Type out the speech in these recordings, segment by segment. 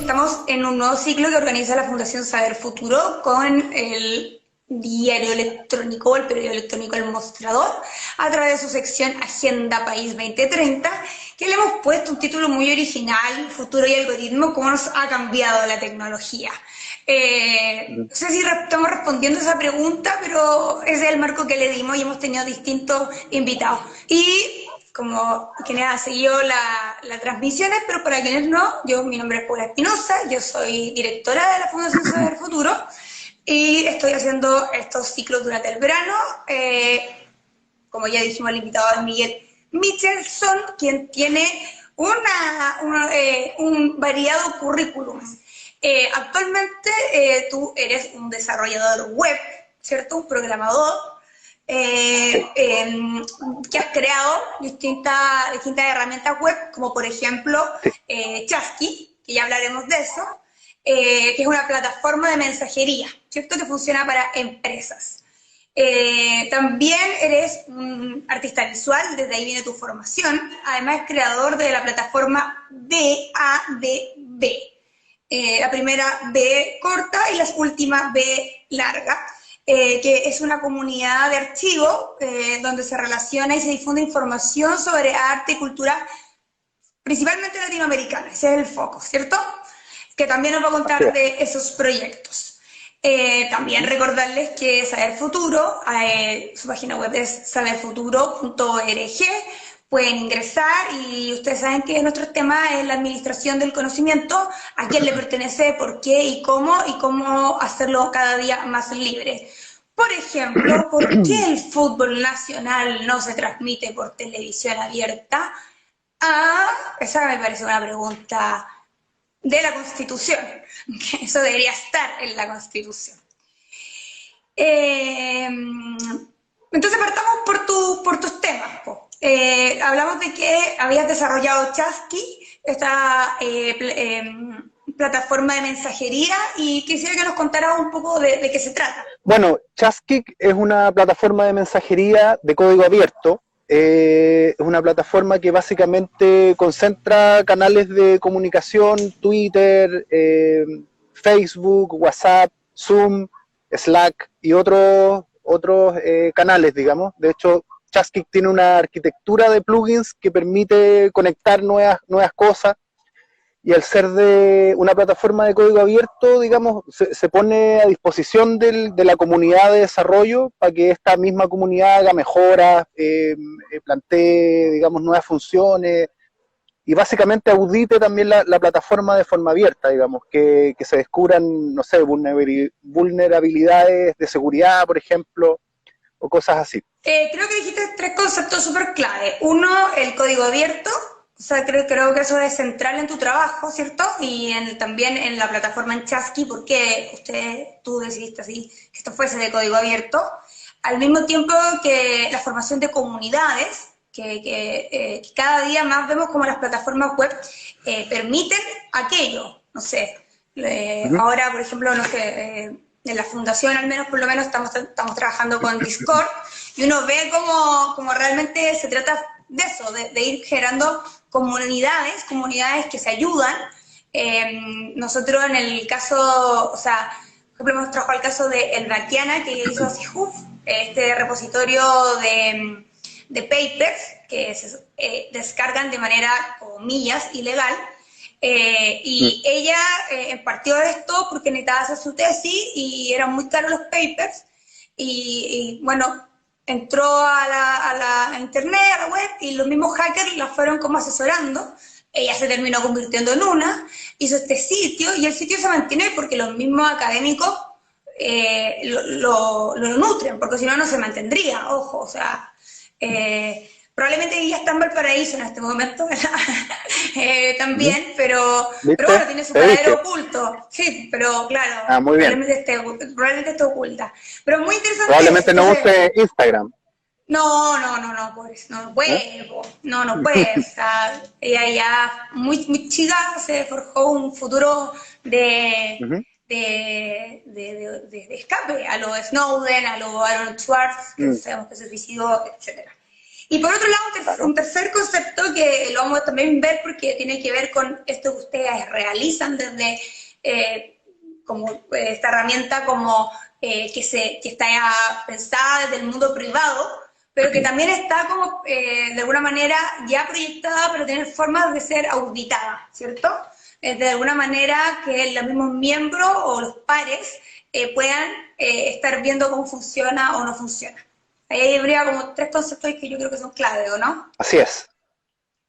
estamos en un nuevo ciclo que organiza la Fundación Saber Futuro con el diario electrónico, el periódico electrónico El Mostrador, a través de su sección Agenda País 2030, que le hemos puesto un título muy original, Futuro y Algoritmo, cómo nos ha cambiado la tecnología. No sé si estamos respondiendo a esa pregunta, pero ese es el marco que le dimos y hemos tenido distintos invitados. Y como quienes han seguido las transmisiones, pero para quienes no, mi nombre es Paula Espinosa, yo soy directora de la Fundación Saber Futuro y estoy haciendo estos ciclos durante el verano. Como ya dijimos, el invitado es Miguel Michelson, quien tiene un variado currículum. Actualmente tú eres un desarrollador web, ¿cierto? Un programador que has creado distintas herramientas web, como por ejemplo Chasqui, que ya hablaremos de eso, que es una plataforma de mensajería, ¿cierto? Que funciona para empresas. También eres un artista visual, desde ahí viene tu formación. Además, es creador de la plataforma BADB. La primera B corta y la última B larga, que es una comunidad de archivos donde se relaciona y se difunde información sobre arte y cultura, principalmente latinoamericana. Ese es el foco, ¿cierto? Que también nos va a contar de esos proyectos. También recordarles que Saber Futuro, su página web es saberfuturo.org. Pueden ingresar y ustedes saben que nuestro tema es la administración del conocimiento, a quién le pertenece, por qué y cómo hacerlo cada día más libre. Por ejemplo, ¿por qué el fútbol nacional no se transmite por televisión abierta? Esa me parece una pregunta de la Constitución, que eso debería estar en la Constitución. Entonces partamos por tus temas, po. Hablamos de que habías desarrollado Chasqui, esta plataforma de mensajería, y quisiera que nos contaras un poco de qué se trata. Bueno, Chasqui es una plataforma de mensajería de código abierto. Es una plataforma que básicamente concentra canales de comunicación, Twitter, Facebook, WhatsApp, Zoom, Slack y otros canales, digamos. De hecho, Chasqui tiene una arquitectura de plugins que permite conectar nuevas cosas, y al ser de una plataforma de código abierto, digamos, se pone a disposición de la comunidad de desarrollo para que esta misma comunidad haga mejoras, plantee, digamos, nuevas funciones, y básicamente audite también la plataforma de forma abierta, digamos, que se descubran, no sé, vulnerabilidades de seguridad, por ejemplo, o cosas así. Creo que dijiste tres conceptos súper clave. Uno, el código abierto. O sea, creo que eso es central en tu trabajo, ¿cierto? Y también en la plataforma en Chasqui, porque tú decidiste así que esto fuese de código abierto. Al mismo tiempo que la formación de comunidades, que cada día más vemos como las plataformas web permiten aquello. No sé, ahora, por ejemplo, no sé, en la fundación al menos, por lo menos estamos trabajando con Discord, y uno ve como realmente se trata de eso, de ir generando comunidades que se ayudan. Nosotros en el caso, o sea, por ejemplo, hemos trabajado el caso de Elbaquiana, que hizo así, este repositorio de papers que se descargan de manera, comillas, ilegal. Y ella partió de esto porque necesitaba hacer su tesis y eran muy caros los papers. Y bueno, entró a internet, a la web, y los mismos hackers la fueron como asesorando. Ella se terminó convirtiendo en una, hizo este sitio, y el sitio se mantiene porque los mismos académicos lo nutren, porque si no, no se mantendría, ojo, o sea, probablemente ella está en Valparaíso en este momento, también, pero bueno, tiene su paradero oculto, sí, pero claro, muy bien. probablemente esté oculta, pero muy interesante. Probablemente no use Instagram. No puede, o sea, ella ya muy chica se forjó un futuro de escape a lo Snowden, a lo Aaron Swartz, que sabemos que se suicidó, etc. Y por otro lado, Claro. un tercer concepto que lo vamos a también ver porque tiene que ver con esto que ustedes realizan desde como esta herramienta como que está ya pensada desde el mundo privado, pero que también está como de alguna manera ya proyectada para tener formas de ser auditada, ¿cierto? De alguna manera que los mismos miembros o los pares puedan estar viendo cómo funciona o no funciona. Ahí habría como tres conceptos que yo creo que son clave, ¿o no? Así es,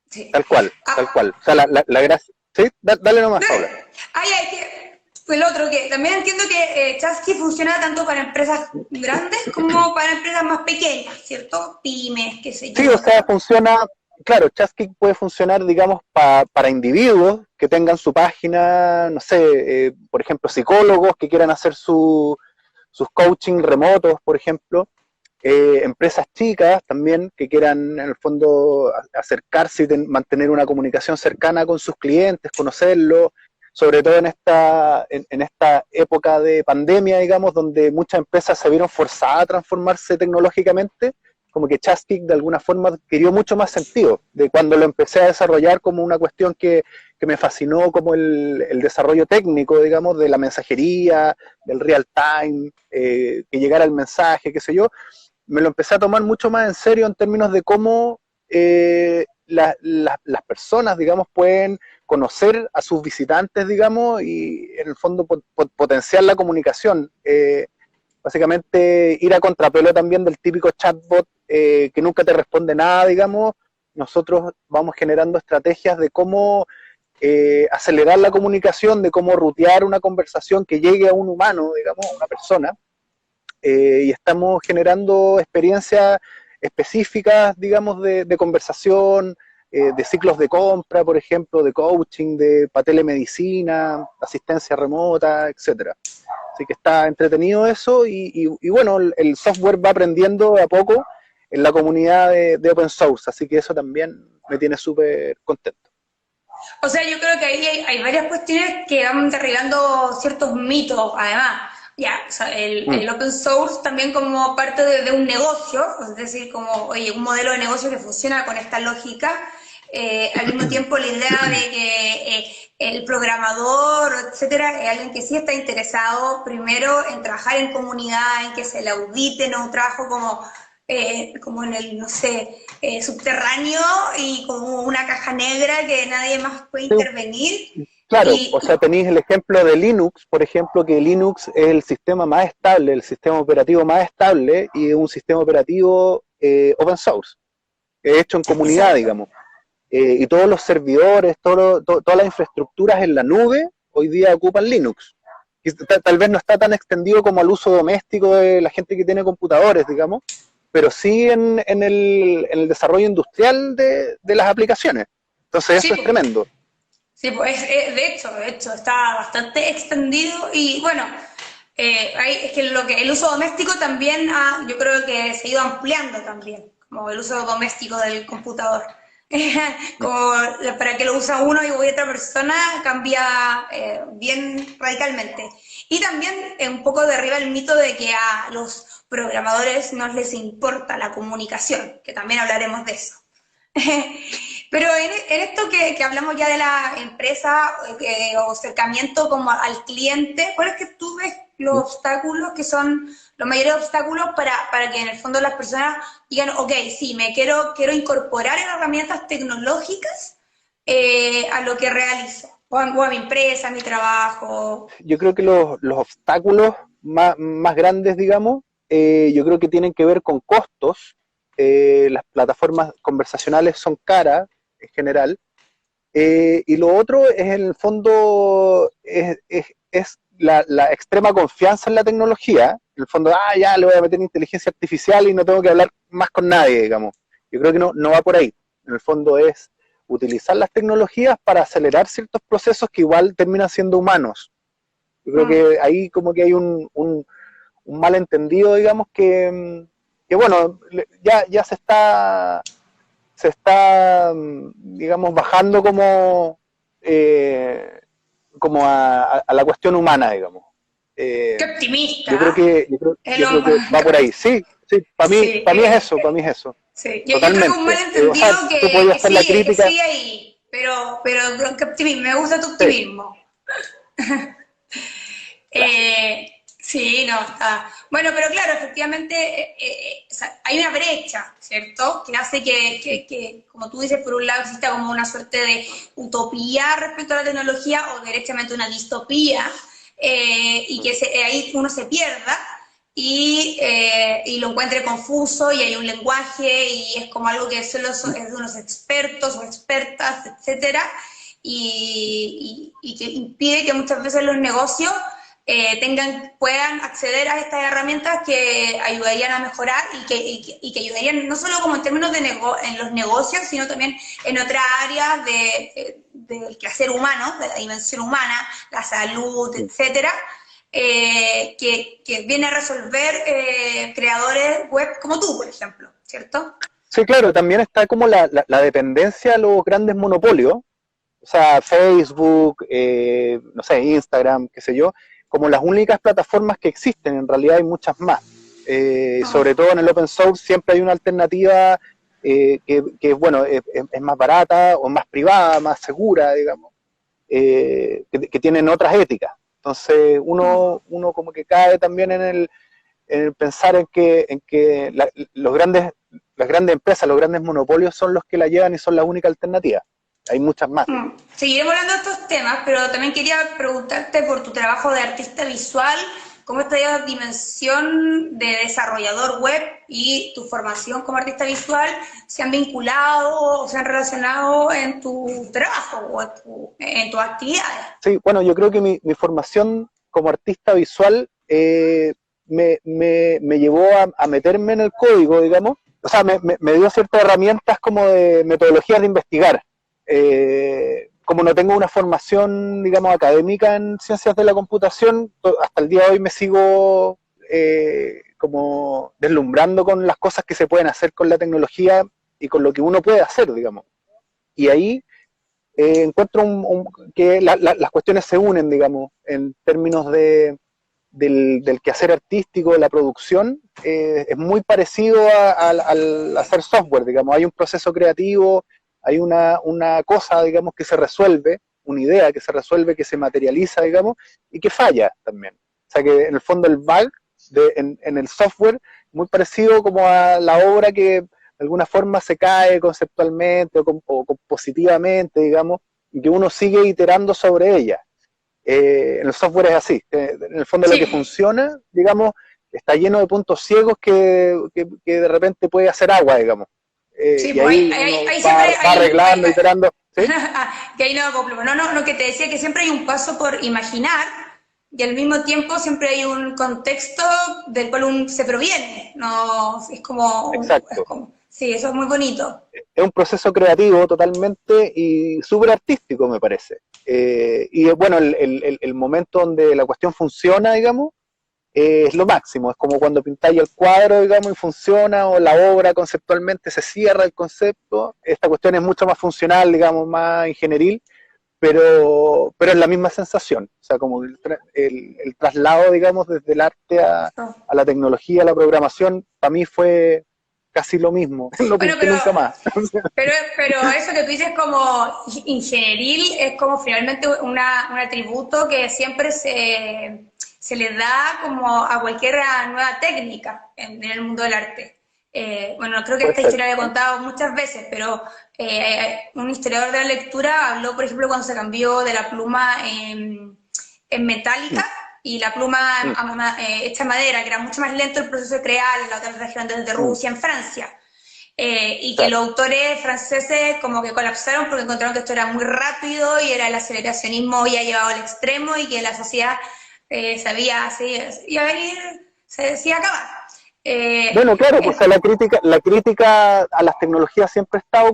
Sí. tal cual, tal Ah, cual. O sea, la gracia... Sí, dale nomás, no, Paula. hay que, el otro que también entiendo que Chasky funciona tanto para empresas grandes como para empresas más pequeñas, ¿cierto? Pymes, qué sé Sí, o yo. sea, funciona, claro, Chasqui puede funcionar, digamos, para individuos que tengan su página, no sé, por ejemplo, psicólogos que quieran hacer sus coaching remotos, por ejemplo, empresas chicas también que quieran, en el fondo, acercarse y mantener una comunicación cercana con sus clientes, conocerlos, sobre todo en esta época de pandemia, digamos, donde muchas empresas se vieron forzadas a transformarse tecnológicamente, como que Chastic de alguna forma adquirió mucho más sentido, de cuando lo empecé a desarrollar como una cuestión que me fascinó, como el desarrollo técnico, digamos, de la mensajería, del real time, que llegara el mensaje, qué sé yo, me lo empecé a tomar mucho más en serio en términos de cómo las personas, digamos, pueden conocer a sus visitantes, digamos, y en el fondo potenciar la comunicación. Básicamente ir a contrapelo también del típico chatbot que nunca te responde nada, digamos. Nosotros vamos generando estrategias de cómo acelerar la comunicación, de cómo rutear una conversación que llegue a un humano, digamos, a una persona, y estamos generando experiencias específicas, digamos, de conversación, de ciclos de compra, por ejemplo, de coaching, para telemedicina, asistencia remota, etcétera. Así que está entretenido eso y bueno, el software va aprendiendo de a poco en la comunidad de open source, así que eso también me tiene súper contento. O sea, yo creo que ahí hay varias cuestiones que van derribando ciertos mitos, además. Ya, o sea, Mm, el open source también como parte de un negocio, es decir, como, oye, un modelo de negocio que funciona con esta lógica. Al mismo tiempo, la idea de que el programador, etcétera, es alguien que sí está interesado primero en trabajar en comunidad, en que se le audite, no un trabajo como en el, no sé, subterráneo y como una caja negra que nadie más puede sí, intervenir. claro, o sea, Y tenéis el ejemplo de Linux, por ejemplo, que Linux es el sistema más estable, el sistema operativo más estable y es un sistema operativo open source, hecho en comunidad, exacto. digamos. Y todos los servidores, todas las infraestructuras en la nube hoy día ocupan Linux. Y tal vez no está tan extendido como al uso doméstico de la gente que tiene computadores, digamos, pero sí en el desarrollo industrial de las aplicaciones. Entonces Sí, eso es pues, tremendo. sí, pues de hecho, está bastante extendido y bueno, es que el uso doméstico también yo creo que se ha ido ampliando también, como el uso doméstico del computador. Como para que lo usa uno y otra persona cambia bien radicalmente. Y también un poco derriba el mito de que a los programadores no les importa la comunicación, que también hablaremos de eso. Pero en esto que hablamos ya de la empresa o acercamiento como al cliente, ¿cuáles que tú ves los obstáculos que son los mayores obstáculos para que en el fondo las personas digan, ok, sí, quiero incorporar herramientas tecnológicas a lo que realizo, o a mi empresa, a mi trabajo? Yo creo que los obstáculos más grandes, digamos, yo creo que tienen que ver con costos. Las plataformas conversacionales son caras en general. Y lo otro es, en el fondo, es la extrema confianza en la tecnología. En el fondo, ya le voy a meter inteligencia artificial y no tengo que hablar más con nadie, digamos. Yo creo que no va por ahí. En el fondo es utilizar las tecnologías para acelerar ciertos procesos que igual terminan siendo humanos. Yo creo Mm. que ahí como que hay un malentendido, digamos, que bueno, ya se está, digamos, bajando eh, como a la cuestión humana, digamos. ¡Qué Yo creo optimista! que, yo creo, yo Elon creo que va Musk. por ahí, sí, Sí, Sí, para mí es eso, para mí es eso. sí. Yo creo que un Totalmente. O malentendido sea, tú podías hacer la que crítica. sigue ahí, pero qué optimismo, me gusta tu Sí, optimismo. gracias. Sí, no, está. Bueno, pero claro, efectivamente o sea, hay una brecha, ¿cierto? Que hace que, como tú dices, por un lado exista como una suerte de utopía respecto a la tecnología o derechamente una distopía y que ahí uno se pierda y lo encuentre confuso y hay un lenguaje y es como algo que solo es de unos expertos o expertas, etcétera, y que impide que muchas veces los negocios puedan acceder a estas herramientas que ayudarían a mejorar y que ayudarían no solo como en términos en los negocios, sino también en otras áreas del quehacer humano, de la dimensión humana, la salud, Sí. etcétera, que viene a resolver creadores web como tú, por ejemplo, ¿cierto? Sí, claro, también está como la dependencia a los grandes monopolios, o sea, Facebook, no sé, Instagram, qué sé yo, como las únicas plataformas que existen. En realidad hay muchas más. Sobre Ah, todo en el open source siempre hay una alternativa que bueno, es más barata o más privada, más segura, digamos, que tienen otras éticas. Entonces ah. uno como que cae también en el pensar en que las grandes empresas, los grandes monopolios son los que la llevan y son la única alternativa. Hay muchas más, digamos. Seguiremos hablando de estos temas, pero también quería preguntarte por tu trabajo de artista visual, cómo esta dimensión de desarrollador web y tu formación como artista visual se han vinculado o se han relacionado en tu trabajo o en tus actividades. Sí, bueno, yo creo que mi formación como artista visual me llevó a meterme en el código, digamos. O sea, me dio ciertas herramientas como de metodologías de investigar. Como no tengo una formación, digamos, académica en ciencias de la computación, hasta el día de hoy me sigo como deslumbrando con las cosas que se pueden hacer con la tecnología y con lo que uno puede hacer, digamos. Y ahí encuentro que las cuestiones se unen, digamos, en términos del quehacer artístico, de la producción, es muy parecido al hacer software, digamos. Hay un proceso creativo, hay una cosa, digamos, que se resuelve, una idea que se resuelve, que se materializa, digamos, y que falla también. O sea que en el fondo el bug en el software, muy parecido como a la obra que de alguna forma se cae conceptualmente o compositivamente, digamos, y que uno sigue iterando sobre ella. En el software es así. En el fondo lo que Sí, funciona, digamos, está lleno de puntos ciegos que de repente puede hacer agua, digamos. sí, Y pues ahí uno hay siempre va arreglando, iterando. ¿Sí? que ahí no acoplo. No, no, lo que te decía que siempre hay un paso por imaginar y al mismo tiempo siempre hay un contexto del cual se proviene. No, es Exacto. como, sí, eso es muy bonito. Es un proceso creativo totalmente y súper artístico, me parece. Y bueno, el momento donde la cuestión funciona, digamos, es lo máximo. Es como cuando pintáis el cuadro, digamos, y funciona, o la obra conceptualmente se cierra el concepto. Esta cuestión es mucho más funcional, digamos, más ingenieril, pero es la misma sensación. O sea, como el traslado, digamos, desde el arte a la tecnología, a la programación, para mí fue casi lo mismo. No Bueno, pinté nunca más. pero eso que tú dices como ingenieril es como finalmente un atributo que siempre se le da como a cualquier nueva técnica en el mundo del arte. Bueno, creo que Puede esta ser. historia la he contado muchas veces, pero un historiador de la lectura habló, por ejemplo, cuando se cambió de la pluma en metálica Mm, y la pluma mm, hecha en madera, que era mucho más lento el proceso de crear, la otra región desde mm, Rusia, en Francia. Y que claro. los autores franceses como que colapsaron porque encontraron que esto era muy rápido y era el aceleracionismo ya llevado al extremo y que la sociedad sabía así, iba a venir, se decía acabar. Eh, Bueno, claro, pues eh, la crítica a las tecnologías siempre ha estado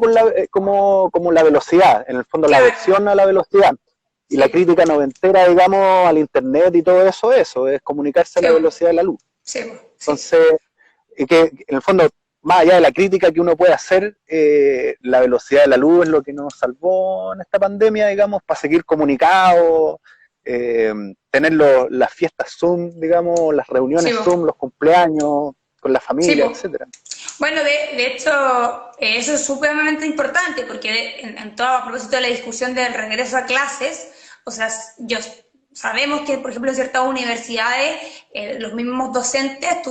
como la velocidad, en el fondo la claro, aversión a la velocidad. Y la sí, crítica noventera, digamos, al internet y todo eso, es comunicarse a sí, la velocidad de la luz. sí, sí, Entonces, y que en el fondo, más allá de la crítica que uno puede hacer, la velocidad de la luz es lo que nos salvó en esta pandemia, digamos, para seguir comunicados, tener las fiestas Zoom, digamos, las sí, reuniones Zoom, los cumpleaños, con la Sí, familia, pues. etcétera. Bueno, de hecho, eso es supremamente importante porque en todo a propósito de la discusión del regreso a clases, o sea, sabemos que, por ejemplo, en ciertas universidades, los mismos docentes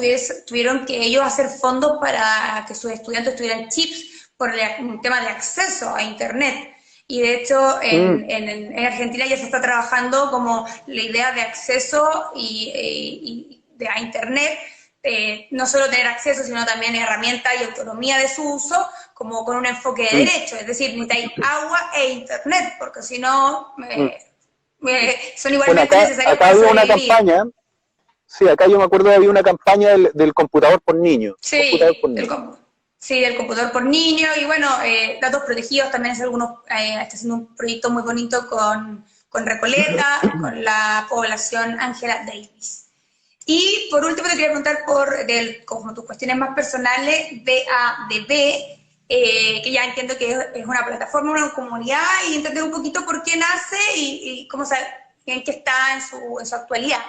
tuvieron que ellos hacer fondos para que sus estudiantes tuvieran chips por un tema de acceso a Internet. Y de hecho, Mm, en Argentina ya se está trabajando como la idea de acceso a Internet, no solo tener acceso, sino también herramientas y autonomía de su uso, como con un enfoque de mm, derecho, es decir, necesitáis agua e internet, porque si no, mm. son Bueno, igualmente necesarios acá para había una sobrevivir. campaña, sí, acá yo me acuerdo que había una campaña del computador por niños, computador Sí, por niños. sí, del computador por niño y bueno, datos protegidos también está haciendo un proyecto muy bonito con Recoleta, con la población Ángela Davis. Y por último te quería preguntar como tus cuestiones más personales, BADB, que ya entiendo que es una plataforma, una comunidad, y entender un poquito por qué nace y cómo en qué está en su actualidad.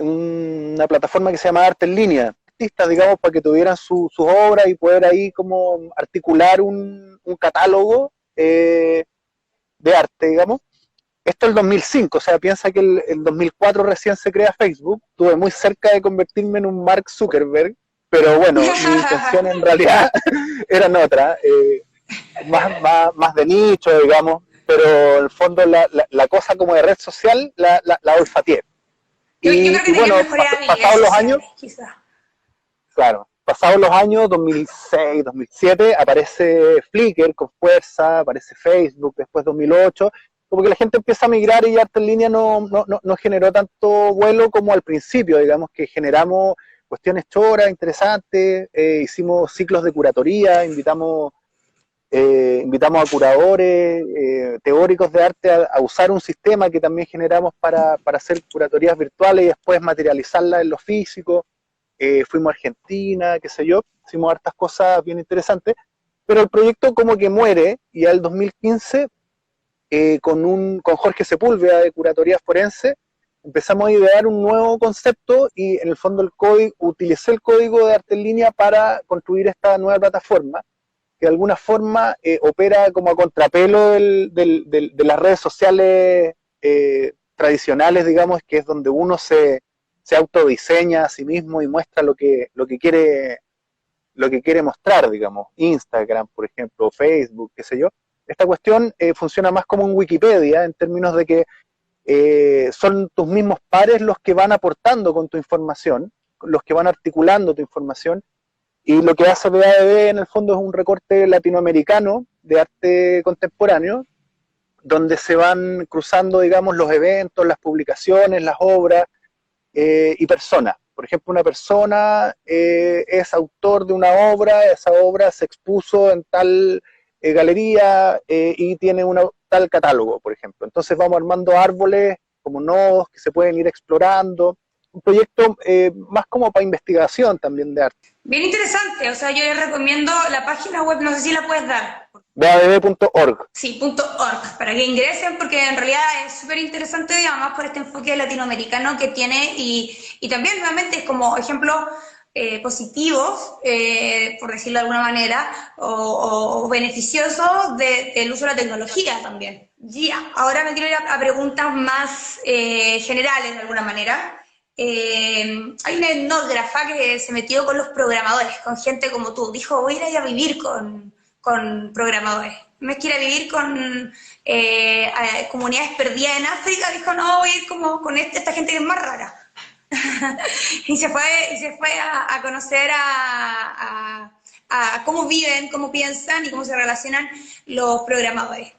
Una plataforma que se llama Arte en Línea, artistas, digamos, para que tuvieran sus obras y poder ahí como articular un catálogo de arte, digamos. Esto es el 2005, o sea, piensa que el 2004 recién se crea Facebook. Estuve muy cerca de convertirme en un Mark Zuckerberg, pero bueno, mi intención en realidad eran otras, más de nicho, digamos, pero en el fondo la cosa como de red social la olfateé. Yo creo que Y tenían bueno, mejores habilidades pasados los años, sociales, quizás. claro, pasados los años, 2006, 2007, aparece Flickr con fuerza, aparece Facebook, después 2008, como que la gente empieza a migrar y Arte en Línea no generó tanto vuelo como al principio, digamos que generamos cuestiones choras, interesantes, hicimos ciclos de curatoría, invitamos a curadores, teóricos de arte a usar un sistema que también generamos para hacer curatorías virtuales y después materializarlas en lo físico. Fuimos a Argentina, qué sé yo, hicimos hartas cosas bien interesantes, pero el proyecto como que muere y al 2015, con Jorge Sepúlveda de Curatoría Forense, empezamos a idear un nuevo concepto y en el fondo utilicé el código de arte en línea para construir esta nueva plataforma que de alguna forma opera como a contrapelo de las redes sociales tradicionales, digamos, que es donde uno se autodiseña a sí mismo y muestra lo que quiere mostrar, digamos, Instagram, por ejemplo, Facebook, qué sé yo. Esta cuestión funciona más como un Wikipedia en términos de que son tus mismos pares los que van aportando con tu información, los que van articulando tu información, y lo que hace BADB en el fondo es un recorte latinoamericano de arte contemporáneo, donde se van cruzando, digamos, los eventos, las publicaciones, las obras y personas. Por ejemplo, una persona es autor de una obra, esa obra se expuso en tal galería y tiene tal catálogo, por ejemplo. Entonces vamos armando árboles como nodos que se pueden ir explorando. Un proyecto más como para investigación también de arte. Bien interesante, o sea, yo les recomiendo la página web, no sé si la puedes dar. BADB.org. Sí, .org, para que ingresen, porque en realidad es súper interesante, además por este enfoque latinoamericano que tiene y también nuevamente es como ejemplos positivos, por decirlo de alguna manera, o beneficiosos del uso de la tecnología también. Ya, ahora me quiero ir a preguntas más generales de alguna manera. Hay una etnógrafa que se metió con los programadores, con gente como tú. Dijo, voy a ir a vivir con programadores. Me quiere vivir con comunidades perdidas en África. Dijo, no, voy a ir como con esta gente que es más rara. y se fue a conocer a cómo viven, cómo piensan y cómo se relacionan los programadores.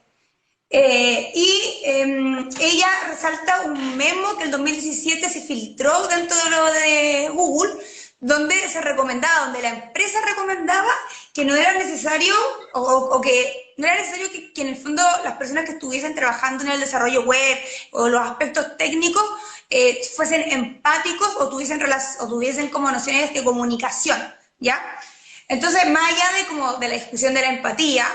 Ella resalta un memo que en 2017 se filtró dentro de lo de Google, donde se recomendaba, donde la empresa recomendaba que no era necesario, o que no era necesario que en el fondo las personas que estuviesen trabajando en el desarrollo web o los aspectos técnicos fuesen empáticos o tuviesen como nociones de comunicación, ¿ya? Entonces, más allá de la discusión de la empatía,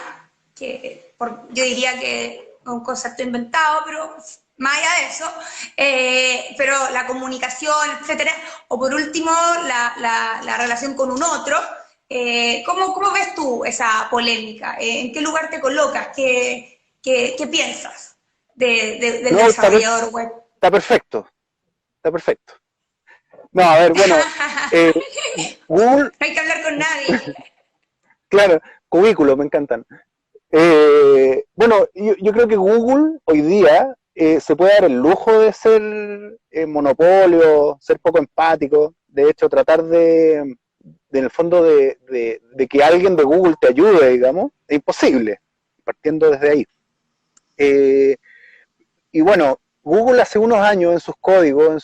yo diría que un concepto inventado, pero más allá de eso, pero la comunicación, etcétera, o por último, la relación con un otro. ¿Cómo ves tú esa polémica? ¿En qué lugar te colocas? ¿Qué piensas del No, desarrollador web? está perfecto, está perfecto. No, a ver, bueno, eh, Google, No hay que hablar con nadie. claro, cubículos, me encantan. Bueno, yo creo que Google hoy día se puede dar el lujo de ser monopolio, ser poco empático, de hecho tratar en el fondo de que alguien de Google te ayude, digamos, es imposible, partiendo desde ahí. Eh, y bueno, Google hace unos años en sus códigos, en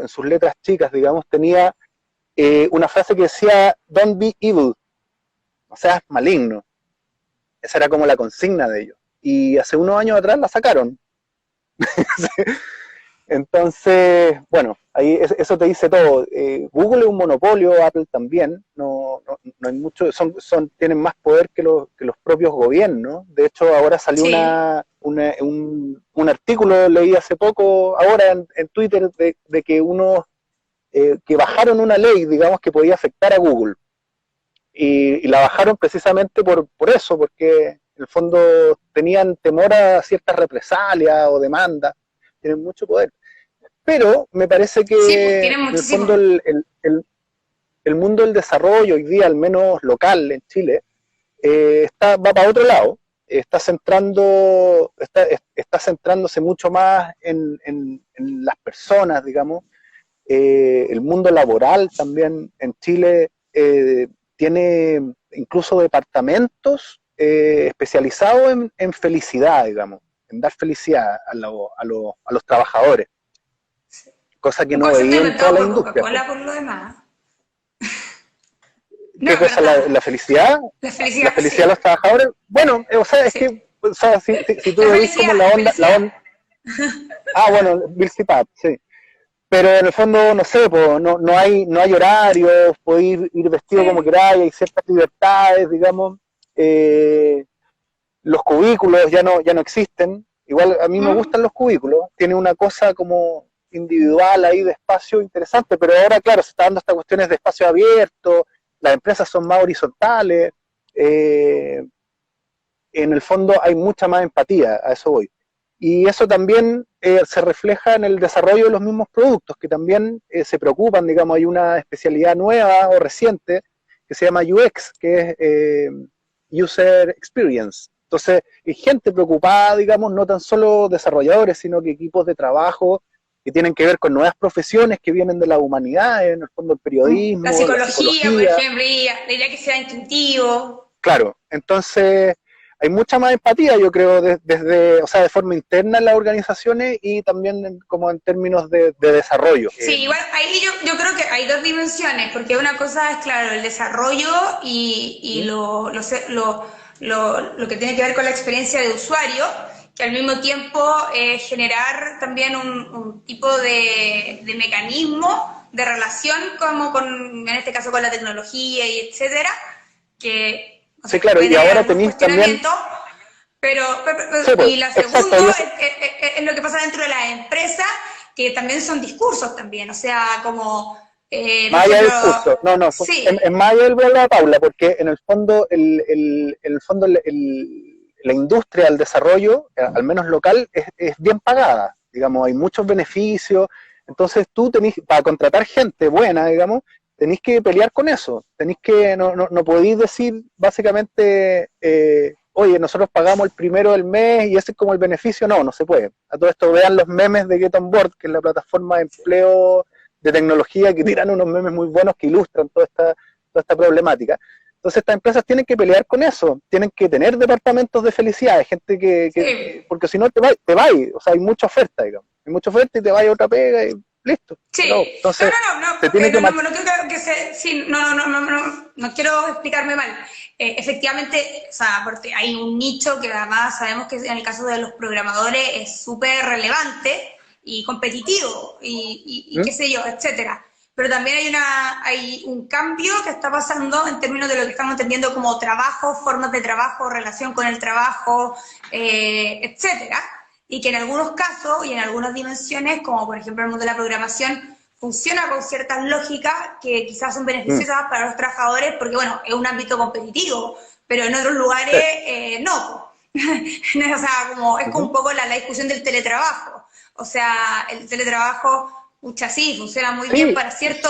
sus letras chicas, digamos, tenía una frase que decía, don't be evil, o sea, maligno. Esa era como la consigna de ellos. Y hace unos años atrás la sacaron. Entonces, bueno, ahí eso te dice todo. Google es un monopolio, Apple también, no hay mucho, tienen más poder que los propios gobiernos. De hecho, ahora salió Sí. un artículo, leí hace poco, ahora en Twitter, de que que bajaron una ley, digamos, que podía afectar a Google. Y la bajaron precisamente por eso, porque en el fondo tenían temor a ciertas represalias o demandas, tienen mucho poder. Pero me parece Sí, pues que tienen en el fondo muchísimo. el mundo del desarrollo hoy día, al menos local en Chile, va para otro lado, está centrándose mucho más en las personas, digamos. El mundo laboral también en Chile tiene incluso departamentos especializados en felicidad, digamos, en dar felicidad a los trabajadores, cosa que Un no concepto veía en toda inventado la por industria. Coca-Cola por lo demás. No, ¿Qué es cosa? verdad. La felicidad? La ¿La felicidad, felicidad de los sí. trabajadores? Bueno, o sea, es Sí. que, o sea, si tú La lo ves como felicidad, la la felicidad. onda, ah, bueno, Bill Cipap, sí. Pero en el fondo, no sé, pues, no hay horarios, podés ir vestido como Sí. queráis, hay ciertas libertades, digamos. Eh, los cubículos ya no existen. Igual a mí me ¿Mm? gustan los cubículos, tiene una cosa como individual ahí de espacio interesante, pero ahora, claro, se está dando estas cuestiones de espacio abierto, las empresas son más horizontales, eh, en el fondo hay mucha más empatía, a eso voy. Y eso también se refleja en el desarrollo de los mismos productos, que también se preocupan, digamos, hay una especialidad nueva o reciente que se llama UX, que es User Experience. Entonces, hay gente preocupada, digamos, no tan solo desarrolladores, sino que equipos de trabajo que tienen que ver con nuevas profesiones que vienen de la humanidad, en el fondo el La periodismo, la psicología, por psicología, ejemplo, la idea que sea intuitivo. claro. Entonces, hay mucha más empatía, yo creo, desde, o sea, de forma interna en las organizaciones y también como en términos de desarrollo. Sí, igual ahí yo creo que hay dos dimensiones, porque una cosa es, claro, el desarrollo y lo que tiene que ver con la experiencia de usuario, que al mismo tiempo generar también un tipo de mecanismo de relación como en este caso con la tecnología y etcétera, que, o Sí, sea, que claro, pueden y tener ahora algunos tenéis también, cuestionamientos, sí, pues, y la exacto, segunda y eso, es lo que pasa dentro de las empresas, que también son discursos también, o sea, como, por más allá ejemplo, del discurso, no, sí, es más allá del de la Paula, porque en el fondo, la industria del desarrollo, al menos local, es bien pagada, digamos, hay muchos beneficios, entonces tú tenés, para contratar gente buena, digamos, tenéis que pelear con eso, tenéis que, no podéis decir básicamente, oye, nosotros pagamos el primero del mes y ese es como el beneficio, no se puede. A todo esto vean los memes de Get On Board, que es la plataforma de empleo de tecnología, que tiran unos memes muy buenos que ilustran toda esta problemática. Entonces estas empresas tienen que pelear con eso, tienen que tener departamentos de felicidad, hay gente sí, porque si no te va, o sea, hay mucha oferta, digamos, hay mucha oferta y te va a otra pega y listo, se acabó. sí, no, Entonces no, no, se no, tiene que no quiero que se, sí, no quiero explicarme mal. Efectivamente, o sea, porque hay un nicho que además sabemos que en el caso de los programadores es súper relevante y competitivo y qué sé yo, etcétera. pero también hay un cambio que está pasando en términos de lo que estamos entendiendo como trabajo, formas de trabajo, relación con el trabajo, etcétera, y que en algunos casos y en algunas dimensiones, como por ejemplo el mundo de la programación, funciona con ciertas lógicas que quizás son Mm, beneficiosas para los trabajadores, porque bueno, es un ámbito competitivo, pero en otros sí, lugares no. O sea, como, es como ujú. un poco la discusión del teletrabajo. O sea, el teletrabajo, mucha sí, funciona muy bien Sí, para cierto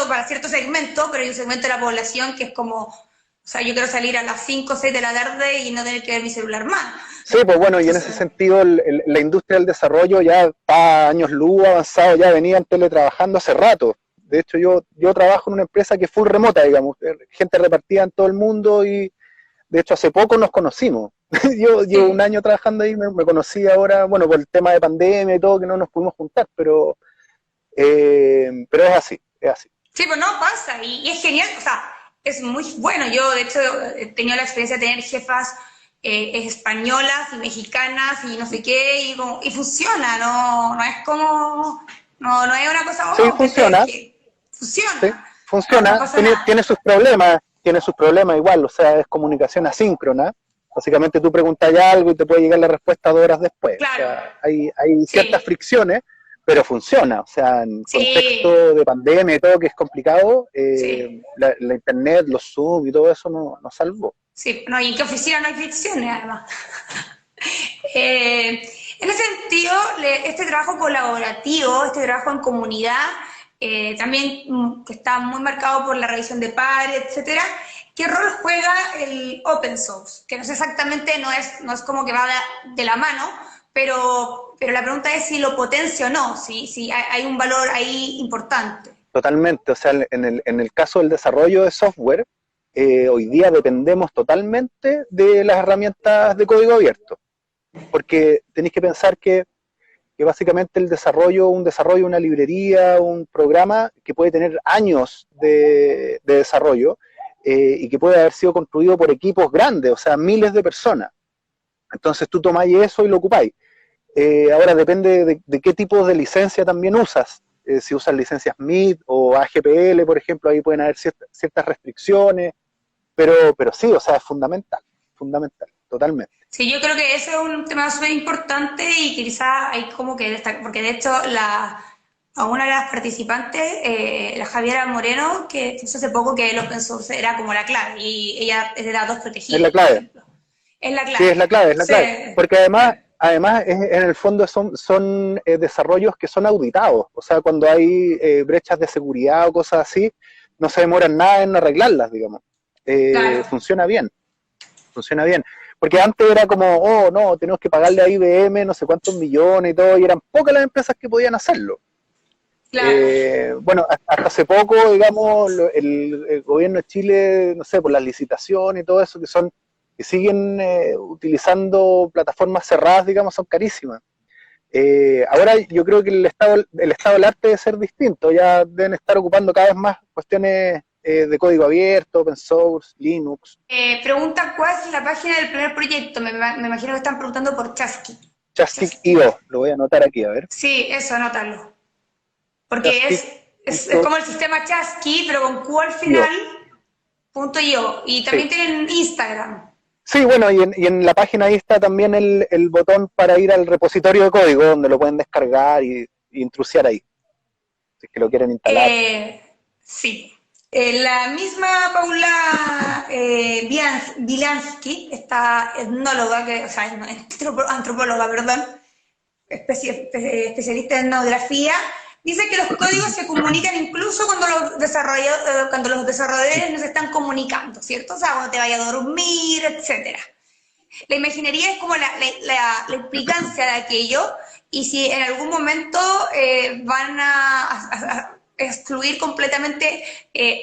segmento, pero hay un segmento de la población que es como, o sea, yo quiero salir a las 5 o 6 de la tarde y no tener que ver mi celular más. sí, pues bueno, y en ese Entonces, sentido la industria del desarrollo ya está a años luz avanzado, ya venían teletrabajando hace rato. De hecho, yo trabajo en una empresa que es full remota, digamos, gente repartida en todo el mundo y de hecho hace poco nos conocimos. Yo llevo un sí, año trabajando ahí, me conocí ahora, bueno, por el tema de pandemia y todo, que no nos pudimos juntar, pero es así, es así. sí, pues no pasa, y es genial, o sea, es muy bueno. Yo, de hecho, he tenido la experiencia de tener jefas españolas y mexicanas y no sé qué, y funciona, no es como, no es una cosa, Sí, oh, funciona, que sí, funciona, no funciona, pasa nada. tiene sus problemas igual, o sea, es comunicación asíncrona. Básicamente tú preguntas ya algo y te puede llegar la respuesta 2 horas después. O Claro, sea, hay ciertas sí, fricciones, pero funciona. O sea, en sí, contexto de pandemia y todo que es complicado, sí, la internet, los Zoom y todo eso nos salvó. sí, no, y en qué oficina no hay fricciones, además. Eh, en ese sentido, este trabajo colaborativo, este trabajo en comunidad, también que está muy marcado por la revisión de pares, etcétera, ¿qué rol juega el open source? Que no sé exactamente, no es como que va de la mano, pero la pregunta es si lo potencia o no, si hay un valor ahí importante. Totalmente. O sea, en el caso del desarrollo de software, hoy día dependemos totalmente de las herramientas de código abierto. Porque tenéis que pensar que básicamente un desarrollo, una librería, un programa que puede tener años de desarrollo y que puede haber sido construido por equipos grandes, o sea, miles de personas. Entonces tú tomáis eso y lo ocupáis. Ahora depende de qué tipo de licencia también usas. Si usas licencias MIT o AGPL, por ejemplo, ahí pueden haber ciertas restricciones, pero sí, o sea, es fundamental, totalmente. Sí, yo creo que ese es un tema súper importante y que quizás hay como que destacar, porque de hecho a una de las participantes, la Javiera Moreno, que hizo hace poco que el open source era como la clave y ella es de datos Es protegidos, la por clave. ejemplo. Es la Sí, clave. es la clave. Entonces, Porque además en el fondo son desarrollos que son auditados. O sea, cuando hay brechas de seguridad o cosas así, no se demoran nada en arreglarlas, digamos. claro, Funciona bien, funciona bien. Porque antes era como, oh, no, tenemos que pagarle a IBM no sé cuántos millones y todo, y eran pocas las empresas que podían hacerlo. claro. Bueno, hasta hace poco, digamos, el gobierno de Chile, no sé, por las licitaciones y todo eso, que siguen utilizando plataformas cerradas, digamos, son carísimas. Ahora yo creo que el estado del arte debe ser distinto, ya deben estar ocupando cada vez más cuestiones de código abierto, open source, Linux. Pregunta, ¿cuál es la página del primer proyecto? Me imagino que están preguntando por Chasqui. Chasqui. Chastic.io, lo voy a anotar aquí, a ver. Sí, eso, anótalo. Porque es Chastic.io. como el sistema Chasqui, pero con Q al final, punto yo. Y Sí. también tienen Instagram. Sí, bueno, y en la página ahí está también el botón para ir al repositorio de código, donde lo pueden descargar y intrusiar ahí, si es que lo quieren instalar. Sí. La misma Paula Bilansky, esta etnóloga, o sea, no, antropóloga, perdón, especialista en etnografía, dice que los códigos se comunican incluso cuando los desarrolladores no se están comunicando, ¿cierto? O sea, cuando te vayas a dormir, etcétera. La imaginería es como la implicancia de aquello y si en algún momento van a excluir completamente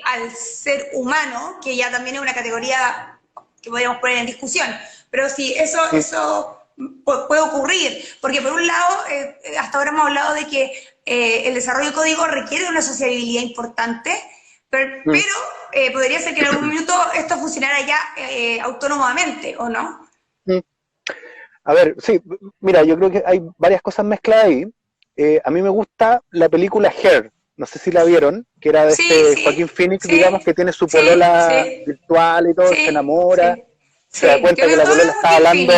al ser humano, que ya también es una categoría que podríamos poner en discusión, pero si Mm, eso puede ocurrir, porque por un lado, hasta ahora hemos hablado de que el desarrollo de código requiere una sociabilidad importante, mm. pero podría ser que en algún minuto esto funcionara ya autónomamente, ¿o no? Mm. A ver, sí, mira, yo creo que hay varias cosas mezcladas ahí. A mí me gusta la película Her. no sé si la vieron, que era de Joaquín Phoenix, digamos, que tiene su polola virtual y todo, se enamora, se da cuenta que la polola está hablando,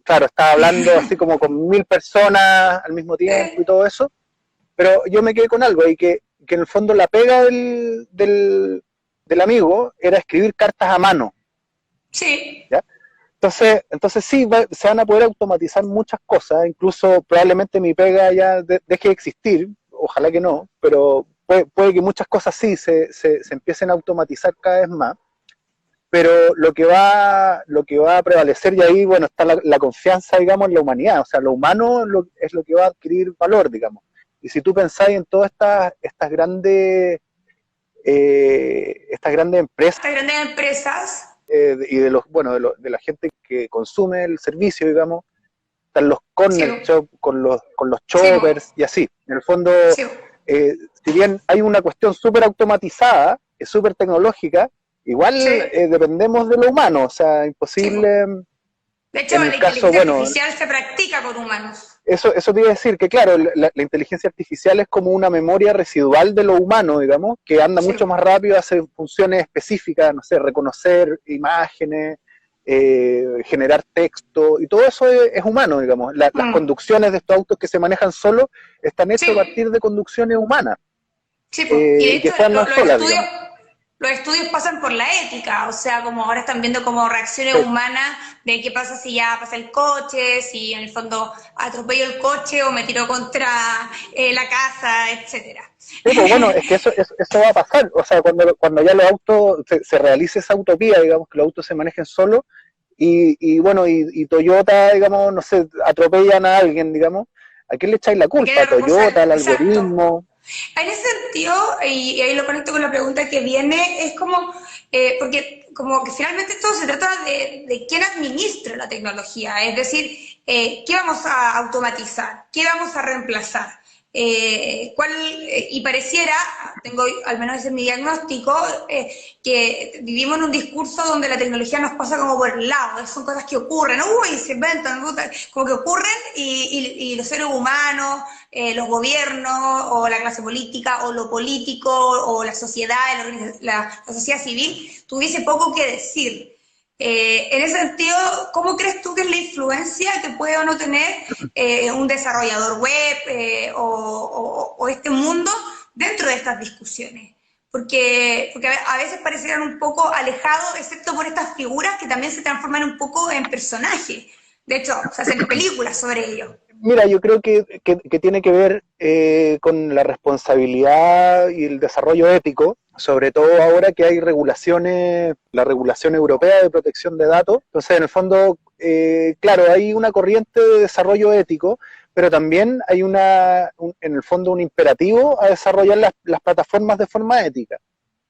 claro, está hablando así como con 1000 personas al mismo tiempo y todo eso, pero yo me quedé con algo, y que en el fondo la pega del amigo era escribir cartas a mano. Sí. ¿Ya? Entonces sí, se van a poder automatizar muchas cosas, incluso probablemente mi pega ya deje de existir, ojalá que no, pero puede que muchas cosas sí se empiecen a automatizar cada vez más, pero lo que va a prevalecer, y ahí, bueno, está la confianza, digamos, en la humanidad, o sea, lo humano es lo que va a adquirir valor, digamos. Y si tú pensáis en todas estas grandes empresas, Estas grandes empresas, y de la gente que consume el servicio, digamos, están los corner shop con los choppers y así. En el fondo, si bien hay una cuestión súper automatizada, es súper tecnológica, igual dependemos de lo humano, o sea, imposible. De hecho, la inteligencia artificial se practica con humanos. Eso te iba a decir, que claro, la inteligencia artificial es como una memoria residual de lo humano, digamos, que anda mucho más rápido, hace funciones específicas, no sé, reconocer imágenes, generar texto, y todo eso es humano, digamos. Las conducciones de estos autos que se manejan solos están hechas a partir de conducciones humanas. Sí, y de hecho, los estudios pasan por la ética, o sea, como ahora están viendo como reacciones humanas de qué pasa si ya pasa el coche, si en el fondo atropello el coche o me tiro contra la casa, etcétera. Sí, pues bueno, es que eso va a pasar, o sea, cuando ya los autos, se realice esa utopía, digamos, que los autos se manejen solos, y bueno, y Toyota, digamos, no sé, atropellan a alguien, digamos, ¿a quién le echáis la culpa? ¿A Toyota, al algoritmo? En ese sentido, y ahí lo conecto con la pregunta que viene, es como, porque como que finalmente esto se trata de quién administra la tecnología, es decir, ¿qué vamos a automatizar? ¿Qué vamos a reemplazar? Y pareciera, tengo al menos ese es mi diagnóstico, que vivimos en un discurso donde la tecnología nos pasa como por el lado, son cosas que ocurren, se inventan, como que ocurren y los seres humanos, los gobiernos o la clase política o lo político o la sociedad, la sociedad civil, tuviese poco que decir. En ese sentido, ¿cómo crees tú que es la influencia que puede o no tener un desarrollador web o este mundo dentro de estas discusiones? Porque a veces parecieran un poco alejados, excepto por estas figuras que también se transforman un poco en personajes. De hecho, se hacen películas sobre ello. Mira, yo creo que tiene que ver con la responsabilidad y el desarrollo ético, sobre todo ahora que hay regulaciones, la regulación europea de protección de datos. Entonces, en el fondo, claro, hay una corriente de desarrollo ético, pero también hay en el fondo un imperativo a desarrollar las plataformas de forma ética.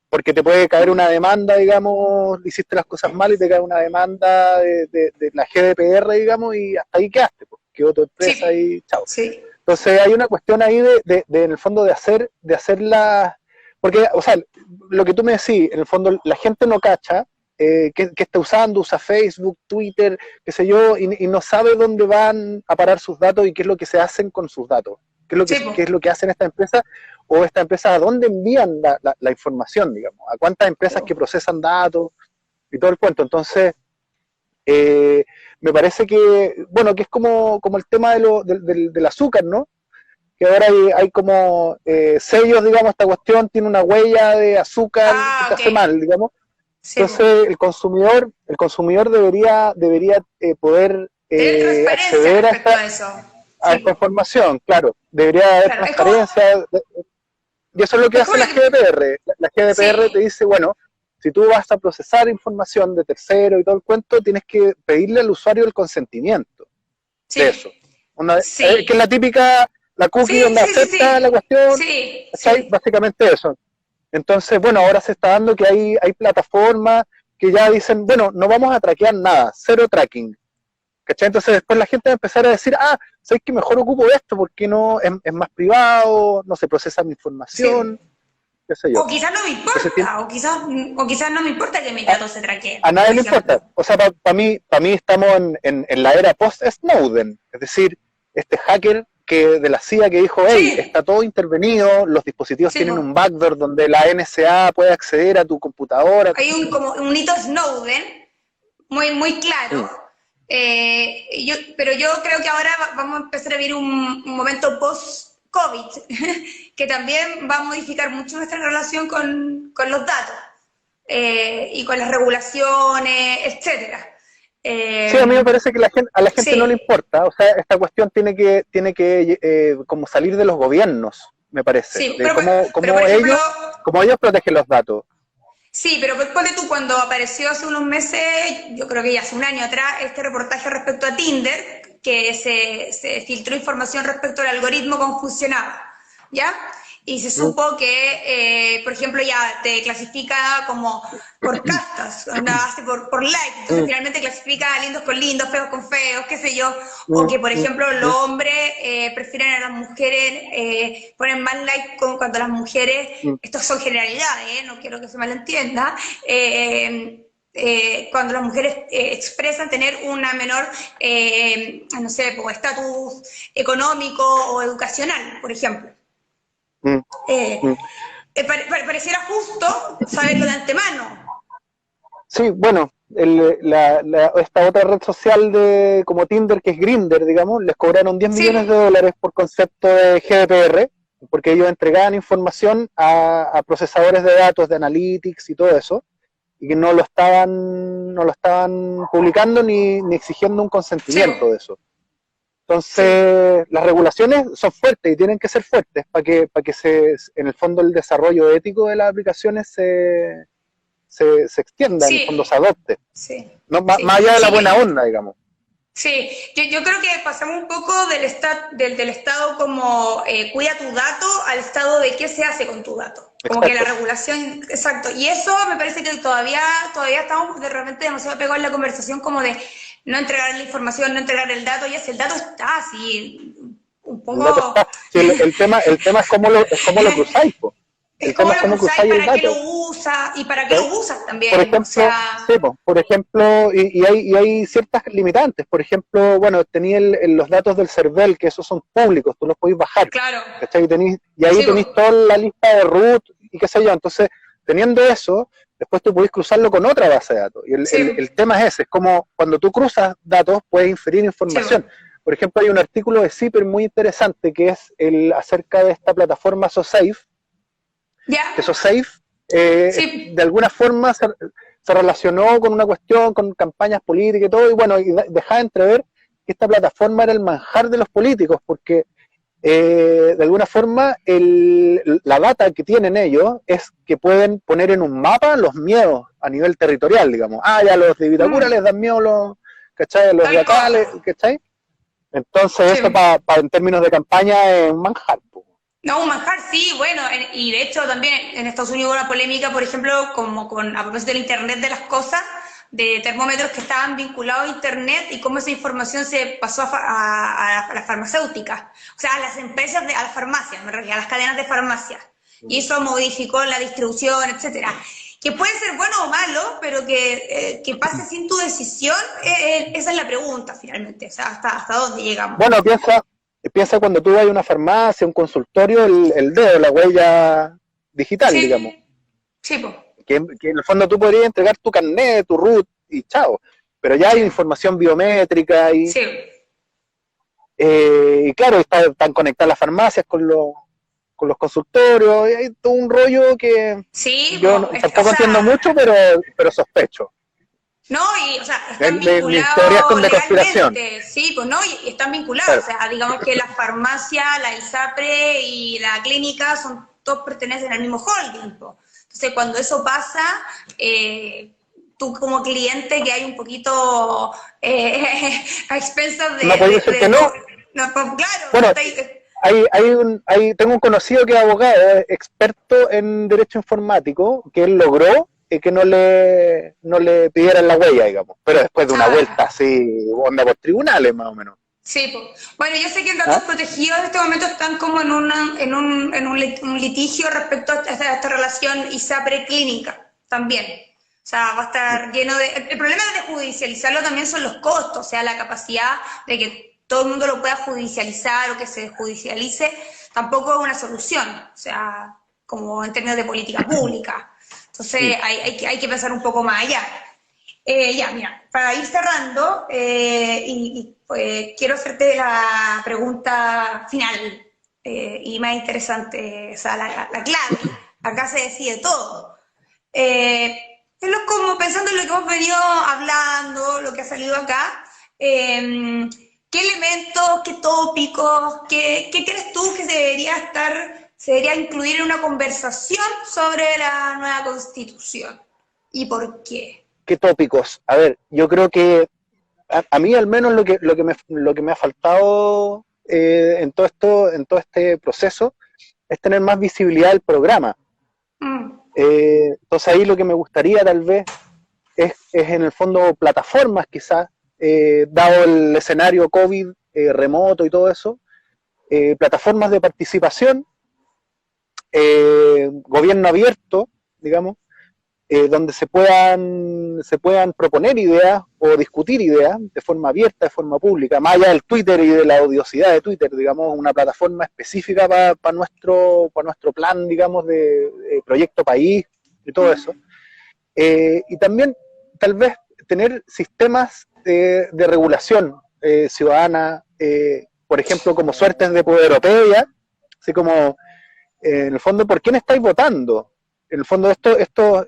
Porque te puede caer una demanda, digamos, hiciste las cosas mal y te cae una demanda de la GDPR, digamos, y hasta ahí quedaste, pues, quedó tu empresa y chao. Sí. Entonces hay una cuestión ahí en el fondo de hacer las... Porque, o sea, lo que tú me decís, en el fondo la gente no cacha que está usando, usa Facebook, Twitter, qué sé yo, y no sabe dónde van a parar sus datos y qué es lo que se hacen con sus datos. ¿Qué es lo que hacen estas empresas? O estas empresas, ¿a dónde envían la información, digamos? ¿A cuántas empresas que procesan datos? Y todo el cuento. Entonces, me parece que, bueno, que es como el tema del azúcar, ¿no? Que ahora hay como sellos, digamos, esta cuestión tiene una huella de azúcar que te hace mal, digamos. Sí, entonces, el consumidor debería poder acceder a esta información, claro. Debería haber transparencia. Y eso es lo que hace la GDPR. La GDPR te dice, bueno, si tú vas a procesar información de tercero y todo el cuento, tienes que pedirle al usuario el consentimiento de eso. Que es la típica, la cookie donde acepta la cuestión. Básicamente eso. Entonces, bueno, ahora se está dando que hay plataformas que ya dicen, bueno, no vamos a traquear nada, cero tracking. ¿Cachai? Entonces después la gente va a empezar a decir, ¿sabes que mejor ocupo esto? Porque no es más privado, no se procesa mi información, qué sé yo. O quizás no me importa, o quizás no me importa que mis datos se traqueen. A nadie le importa. O sea, para mí estamos en la era post-Snowden. Es decir, este hacker de la CIA que dijo, hey, Sí, está todo intervenido, los dispositivos sí, tienen po. un backdoor donde la NSA puede acceder a tu computadora. Hay como un hito Snowden muy, muy claro. Mm, Pero yo creo que ahora vamos a empezar a vivir un momento post-COVID, que también va a modificar mucho nuestra relación con los datos y con las regulaciones, etcétera. sí, a mí me parece que a la gente no le Sí, importa, o sea, esta cuestión tiene que como salir de los gobiernos, me parece, sí, de pero por ejemplo, cómo ellos protegen los datos. sí, pero ponle tú, cuando apareció hace unos meses, yo creo que ya hace un año atrás, este reportaje respecto a Tinder, que se filtró información respecto al algoritmo, cómo funcionaba, ¿ya? Y se Mm, supo que, por ejemplo, ya te clasifica como por castas, hace por like, entonces mm, finalmente clasifica lindos con lindos, feos con feos, qué sé yo, o mm, que, por mm, ejemplo, los mm, hombres prefieren a las mujeres, ponen más like cuando las mujeres, mm. estos son generalidades, no quiero que se malentienda, cuando las mujeres expresan tener una menor, no sé, pues, estatus económico o educacional, por ejemplo. Mm, Eh, mm. Pareciera justo saberlo de antemano. Sí, bueno, esta otra red social como Tinder, que es Grindr, digamos, les cobraron 10 Sí, millones de dólares por concepto de GDPR, porque ellos entregaban información a procesadores de datos, de analytics y todo eso, y que no lo estaban publicando ni exigiendo un sí, consentimiento de eso. sí, Entonces, las regulaciones son fuertes y tienen que ser fuertes para que en el fondo, el desarrollo ético de las aplicaciones se extienda, en el fondo se sí, adopte. sí, No, sí, más allá de la buena sí. onda, digamos. Sí, yo creo que pasamos un poco del estado como cuida tu dato al estado de qué se hace con tu dato. Como que la Exacto. regulación, exacto. Y eso me parece que todavía estamos de repente demasiado pegados en la conversación como de no entregar la información, no entregar el dato, y si el dato está así, un El dato poco está. Sí, el tema es es cómo lo cruzáis, po. es El cómo tema es lo cómo usáis, cruzáis el para qué lo dato. usas y para qué ¿Sí? lo usas Por también. O ejemplo, sea, sí, po, por ejemplo, y hay ciertas limitantes. Por ejemplo, bueno, tenía los datos del CERVEL, que esos son públicos, tú los podéis bajar. claro, ¿Cachai? Y ahí sí, po, tenéis toda la lista de root y qué sé yo. Entonces, teniendo eso, después tú podéis cruzarlo con otra base de datos. Y sí, el tema es ese, es como cuando tú cruzas datos, puedes inferir sí, información. po, Por ejemplo, hay un artículo de CIPER muy interesante que es acerca de esta plataforma SoSafe, ya, que SoSafe sí, de alguna forma se relacionó con una cuestión, con campañas políticas y todo, y bueno, y dejaba entrever que esta plataforma era el manjar de los políticos, porque de alguna forma la data que tienen ellos es que pueden poner en un mapa los miedos a nivel territorial, digamos. Ah, ya los de Vitacura les mm, dan miedo ¿cachai? Los de tal acá, cosa. ¿cachai? Entonces eso Sí. en términos de campaña es un manjar. No, un manjar, sí, bueno, y de hecho también en Estados Unidos hubo una polémica, por ejemplo, como a propósito del Internet de las cosas, de termómetros que estaban vinculados a Internet y cómo esa información se pasó a las farmacéuticas, o sea, a las empresas, a las farmacias, me refiero, a las cadenas de farmacias. Y eso modificó la distribución, etcétera. Que puede ser bueno o malo, pero que pase sin tu decisión, esa es la pregunta finalmente, o sea, hasta dónde llegamos. Bueno, piensa cuando tú vas a una farmacia, un consultorio, el dedo, la huella digital, digamos. Sí, sí, pues, Que en el fondo tú podrías entregar tu carnet, tu root y chao. Pero ya hay sí, información biométrica sí. y claro, están conectadas las farmacias con los consultorios, y hay todo un rollo que Sí, yo o tampoco entiendo sea, mucho, pero sospecho. no, y o sea, están Mis teorías vinculados de conspiración. legalmente, sí, pues no, y están vinculados, Claro. o sea, digamos que la farmacia, la ISAPRE y la clínica son todos pertenecen al mismo holding, po. Entonces, cuando eso pasa, tú como cliente que hay un poquito a expensas No podéis decir que de todo, no. no, pues, claro, Bueno, tengo un conocido que es abogado, experto en derecho informático, que él logró que no le pidieran la huella, digamos, pero después de una vuelta ah, así, onda por tribunales más o menos. sí, pues. Bueno, yo sé que datos ¿Ah? protegidos en este momento están como un litigio respecto a esta relación ISAPRE-clínica también. O sea, va a estar lleno de... El problema de judicializarlo también son los costos, o sea, la capacidad de que todo el mundo lo pueda judicializar o que se judicialice, tampoco es una solución, o sea, como en términos de política pública. Entonces hay que pensar un poco más allá. Ya, mira, para ir cerrando, pues, quiero hacerte la pregunta final y más interesante, o sea, la clave. Acá se decide todo. Como pensando en lo que hemos venido hablando, lo que ha salido acá, ¿qué elementos, qué tópicos, qué crees tú que se debería incluir en una conversación sobre la nueva Constitución? ¿Y por qué? ¿Qué tópicos? A ver, yo creo que a mí al menos lo que me ha faltado en todo este proceso es tener más visibilidad del programa. Entonces ahí lo que me gustaría tal vez es en el fondo plataformas quizás, dado el escenario COVID remoto y todo eso, plataformas de participación, gobierno abierto, digamos, donde se puedan proponer ideas o discutir ideas de forma abierta, de forma pública, más allá del Twitter y de la odiosidad de Twitter, digamos, una plataforma específica para nuestro plan, digamos, de proyecto país y todo eso. Y también, tal vez, tener sistemas de regulación ciudadana, por ejemplo, como suertes de poderopedia, así como, en el fondo, ¿por quién estáis votando? En el fondo estos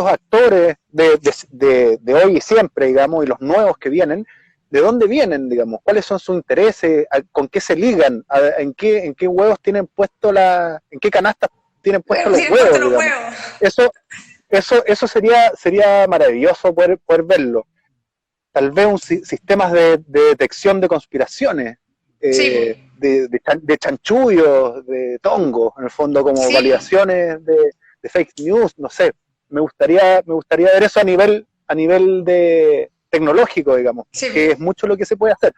actores de hoy y siempre, digamos, y los nuevos que vienen, ¿de dónde vienen, digamos? ¿Cuáles son sus intereses? ¿Con qué se ligan? ¿En qué huevos tienen puesto en qué canastas tienen puestos los huevos, digamos? Eso sería maravilloso poder verlo. Tal vez sistemas de detección de conspiraciones, de chanchullos, de tongos, en el fondo, como validaciones de fake news, no sé. Me gustaría ver eso a nivel de tecnológico, digamos, que es mucho lo que se puede hacer.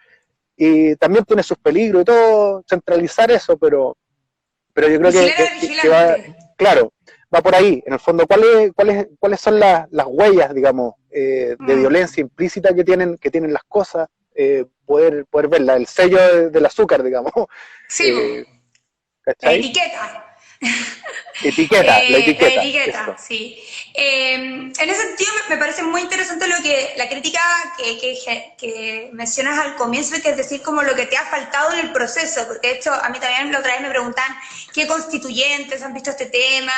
Y también tiene sus peligros y todo, centralizar eso, pero yo creo que va, claro, va por ahí. En el fondo, ¿cuáles son las huellas, digamos, de violencia implícita que tienen las cosas? Poder verla, el sello del azúcar, digamos. Sí, la etiqueta. La etiqueta, sí. En ese sentido me parece muy interesante la crítica que mencionas al comienzo, que es decir, como lo que te ha faltado en el proceso, porque de hecho a mí también la otra vez me preguntan qué constituyentes han visto este tema,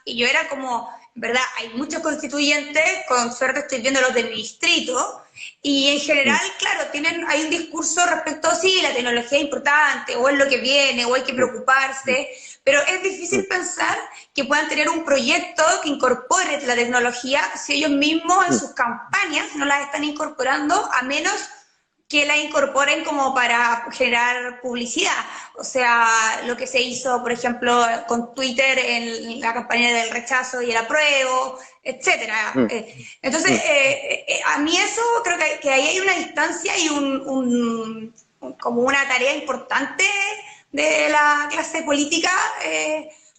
y yo era como, en verdad, hay muchos constituyentes, con suerte estoy viendo los de mi distrito, y en general, claro, hay un discurso respecto a sí, la tecnología es importante, o es lo que viene, o hay que preocuparse, pero es difícil pensar que puedan tener un proyecto que incorpore la tecnología si ellos mismos en sus campañas no las están incorporando, a menos que la incorporen como para generar publicidad. O sea, lo que se hizo, por ejemplo, con Twitter en la campaña del rechazo y el apruebo, etcétera. Entonces, a mí eso, creo que ahí hay una distancia y como una tarea importante de la clase política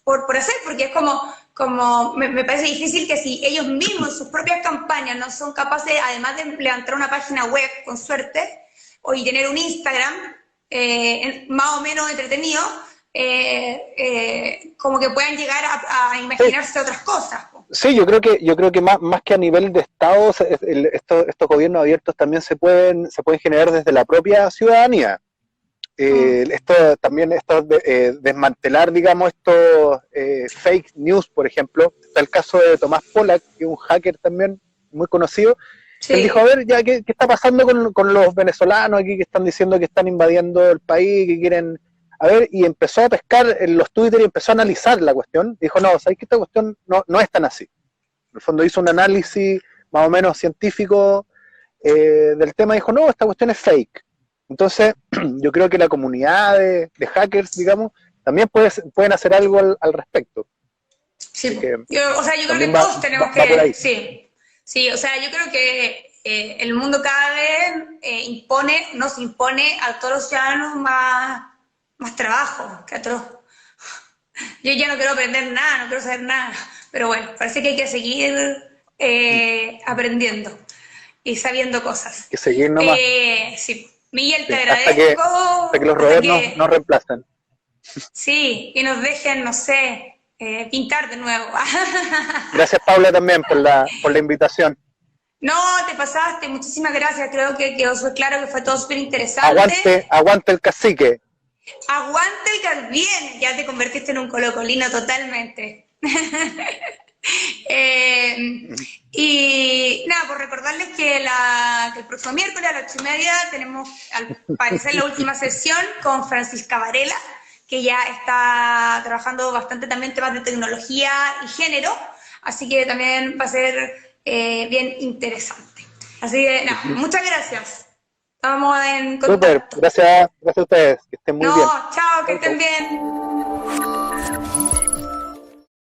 por hacer, porque es como me parece difícil que si ellos mismos en sus propias campañas no son capaces, además de levantar una página web con suerte, y tener un Instagram más o menos entretenido, como que puedan llegar a imaginarse otras cosas. Sí, yo creo que más que a nivel de Estado, estos gobiernos abiertos también se pueden generar desde la propia ciudadanía. Desmantelar, digamos, estos fake news, por ejemplo. Está el caso de Tomás Polak, que es un hacker también muy conocido. Él dijo, a ver, ya, ¿qué está pasando con los venezolanos aquí que están diciendo que están invadiendo el país, que quieren... A ver, y empezó a pescar en los Twitter y empezó a analizar la cuestión. Dijo, no, ¿sabes que esta cuestión no es tan así? En el fondo hizo un análisis más o menos científico del tema y dijo, no, esta cuestión es fake. Entonces, yo creo que la comunidad de hackers, digamos, también pueden hacer algo al respecto. Sí, yo creo que todos tenemos que... Sí, o sea, yo creo que el mundo cada vez nos impone a todos los ciudadanos más trabajo que a todos. Yo ya no quiero aprender nada, no quiero saber nada, pero bueno, parece que hay que seguir aprendiendo y sabiendo cosas. Que seguir nomás. Sí. Miguel, te Sí, agradezco. hasta que los hasta robots que- nos reemplacen. Sí, y nos dejen, no sé, pintar de nuevo. Gracias, Paula, también por la invitación. No, te pasaste, muchísimas gracias. Creo que quedó súper claro que fue todo súper Aguante, interesante. aguante el cacique. Aguante el bien, ya te convertiste en un colocolino totalmente. Y nada, por recordarles que el próximo miércoles a las 8:30 tenemos al parecer la última sesión con Francisca Varela, que ya está trabajando bastante también temas de tecnología y género, así que también va a ser bien interesante. Así que nada, muchas gracias. Estamos en Súper, contacto. gracias a ustedes, que estén muy No, bien. chao, que Chau, estén chau. bien.